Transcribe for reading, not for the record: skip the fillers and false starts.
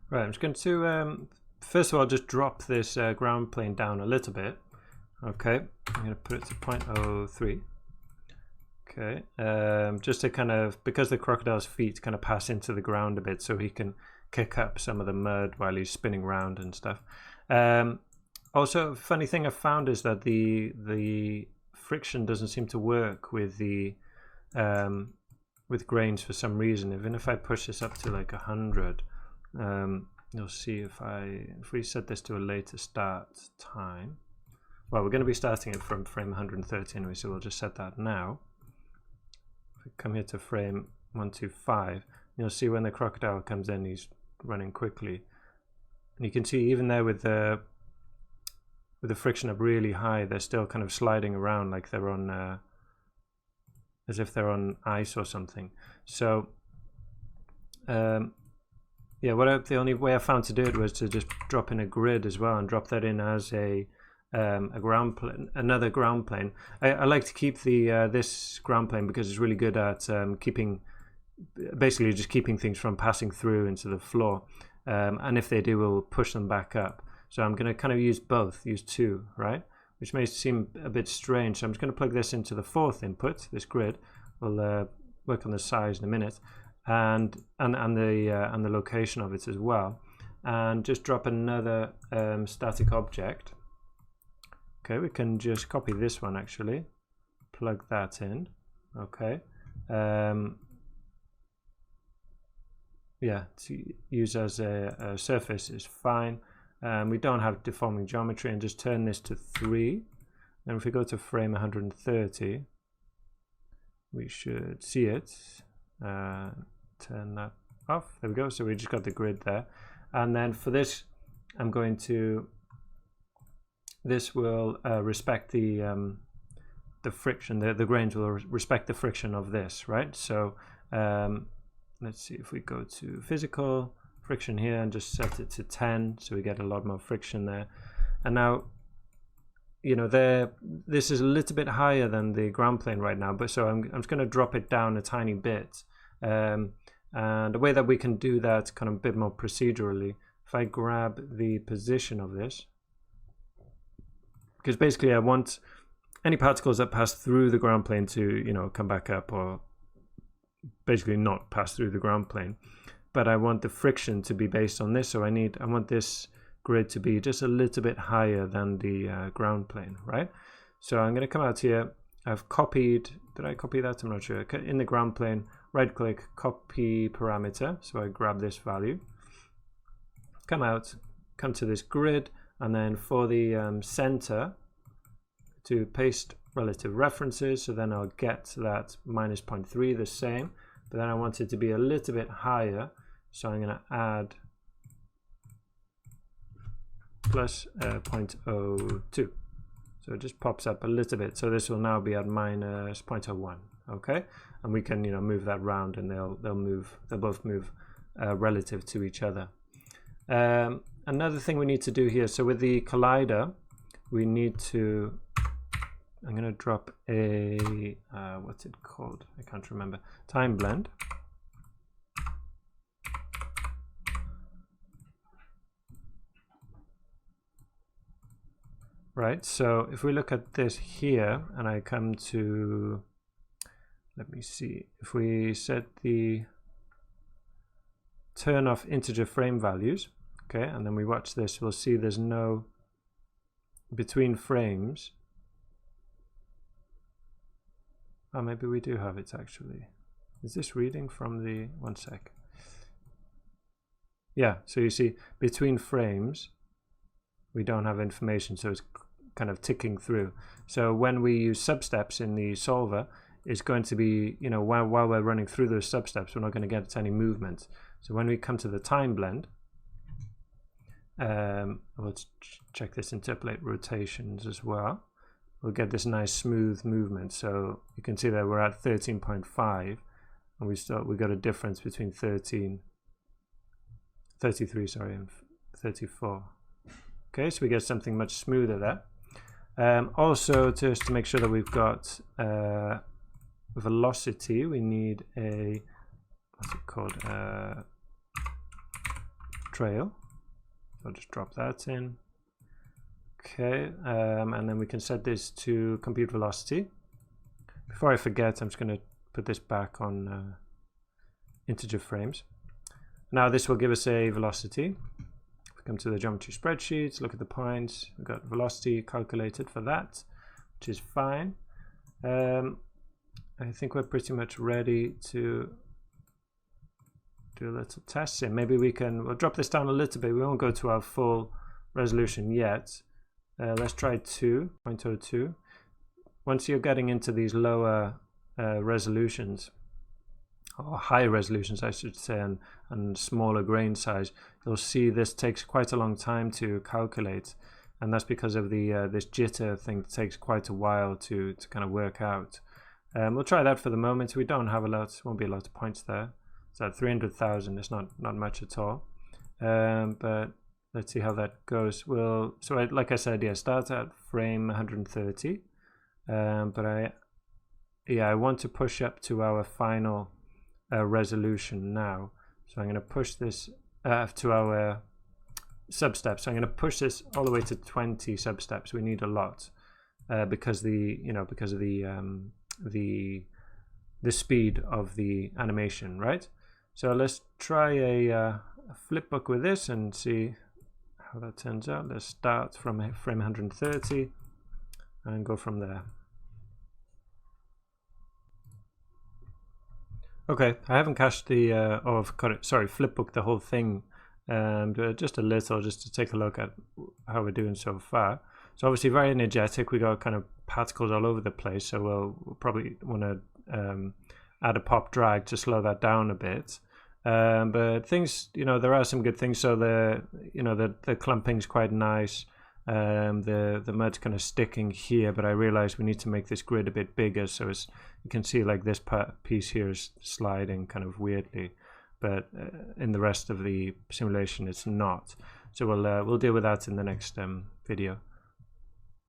Right, I'm just going to first of all just drop this ground plane down a little bit. Okay, I'm going to put it to 0.03. Okay, just to kind of, because the crocodile's feet kind of pass into the ground a bit, so he can kick up some of the mud while he's spinning around and stuff. Also, funny thing I found is that the friction doesn't seem to work with the with grains for some reason. Even if I push this up to like 100, you'll see if we set this to a later start time. Well, we're going to be starting it from frame 130 anyway, so we'll just set that now. If we come here to frame 125, you'll see when the crocodile comes in, he's running quickly, and you can see even there with the friction up really high, they're still kind of sliding around like they're on as if they're on ice or something. So yeah, the only way I found to do it was to just drop in a grid as well and drop that in as a ground plane, another ground plane. I like to keep the this ground plane because it's really good at basically just keeping things from passing through into the floor, and if they do, we'll push them back up. So I'm going to kind of use both, use two, right? Which may seem a bit strange. So I'm just going to plug this into the fourth input, this grid. We'll work on the size in a minute, and the location of it as well, and just drop another static object. Okay, we can just copy this one actually, plug that in. Okay, yeah, to use as a surface is fine. We don't have deforming geometry, and just turn this to 3. And if we go to frame 130, we should see it. Turn that off. There we go. So we just got the grid there. And then for this, I'm going to. This will respect the friction. The grains will respect the friction of this, right? So let's see if we go to physical friction here and just set it to 10, so we get a lot more friction there. And now, you know, this is a little bit higher than the ground plane right now, but so I'm just going to drop it down a tiny bit. And the way that we can do that kind of a bit more procedurally, if I grab the position of this, because basically I want any particles that pass through the ground plane to, you know, come back up, or basically not pass through the ground plane. But I want the friction to be based on this, so I want this grid to be just a little bit higher than the ground plane, right? So I'm going to come out here. I've copied, did I copy that? I'm not sure. In the ground plane, right click, copy parameter. So I grab this value, come out, come to this grid, and then for the center, to paste relative references. So then I'll get that minus 0.3 the same, but then I want it to be a little bit higher. So I'm going to add plus 0.02. So it just pops up a little bit. So this will now be at minus 0.01. Okay, and we can, you know, move that round, and they'll both move relative to each other. Another thing we need to do here. So with the collider, we need to. I'm going to drop a what's it called? I can't remember. Time blend. Right, so if we look at this here, and I come to, let me see, if we set the turn off integer frame values, okay, and then we watch this, we'll see there's no, between frames, oh, maybe we do have it actually. Is this reading from the, one sec. Yeah, so you see, between frames, we don't have information, so it's kind of ticking through. So when we use substeps in the solver, it's going to be, you know, while we're running through those substeps, we're not going to get any movement. So when we come to the time blend, let's check this, interpolate rotations as well. We'll get this nice smooth movement. So you can see that we're at 13.5, and we got a difference between 33, sorry, and 34. Okay, so we get something much smoother there. Also, just to make sure that we've got velocity, we need a, what's it called? trail. So I'll just drop that in. Okay, and then we can set this to compute velocity. Before I forget, I'm just going to put this back on integer frames. Now this will give us a velocity. If we come to the geometry spreadsheet, look at the points, we've got velocity calculated for that, which is fine. I think we're pretty much ready to do a little testing. Maybe we'll drop this down a little bit. We won't go to our full resolution yet. Let's try 2.02. Once you're getting into these lower resolutions, or higher resolutions I should say, and smaller grain size, you'll see this takes quite a long time to calculate, and that's because of the this jitter thing that takes quite a while to kind of work out. We'll try that for the moment. We don't have a lot, won't be a lot of points there. So at 300,000, it's not much at all. But let's see how that goes. Like I said, yeah, start at frame 130. But I want to push up to our final resolution now. So I'm going to push this to our substeps. So I'm going to push this all the way to 20 substeps. We need a lot because of the speed of the animation, right? So let's try a flipbook with this and see how that turns out. Let's start from frame 130 and go from there. Okay, I haven't cached the flipbook the whole thing, just a little, just to take a look at how we're doing so far. So obviously very energetic. We got kind of particles all over the place, so we'll probably want to add a pop drag to slow that down a bit. But things, there are some good things. So the clumping's quite nice. The mud's kind of sticking here, but I realized we need to make this grid a bit bigger, so you can see like this piece here is sliding kind of weirdly, but in the rest of the simulation it's not. So we'll deal with that in the next video.